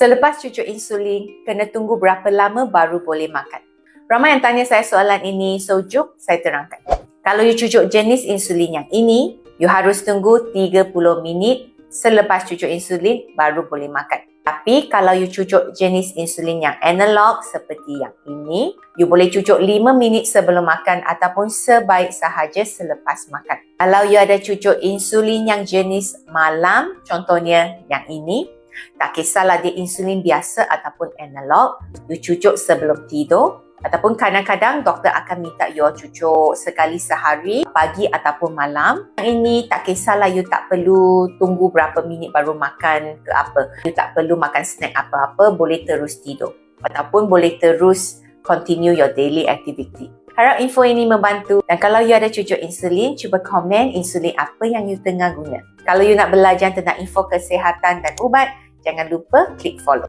Selepas cucuk insulin, kena tunggu berapa lama baru boleh makan? Ramai yang tanya saya soalan ini, so jom saya terangkan. Kalau you cucuk jenis insulin yang ini, you harus tunggu 30 minit selepas cucuk insulin baru boleh makan. Tapi kalau you cucuk jenis insulin yang analog seperti yang ini, you boleh cucuk 5 minit sebelum makan ataupun sebaik sahaja selepas makan. Kalau you ada cucuk insulin yang jenis malam, contohnya yang ini, tak kisahlah dia insulin biasa ataupun analog, you cucuk sebelum tidur. Ataupun kadang-kadang doktor akan minta you cucuk sekali sehari, pagi ataupun malam. Yang ini tak kisahlah, you tak perlu tunggu berapa minit baru makan ke apa. You tak perlu makan snack apa-apa, boleh terus tidur. Ataupun boleh terus continue your daily activity. Harap info ini membantu. Dan kalau you ada cucuk insulin, cuba komen insulin apa yang you tengah guna. Kalau you nak belajar tentang info kesihatan dan ubat, jangan lupa klik follow.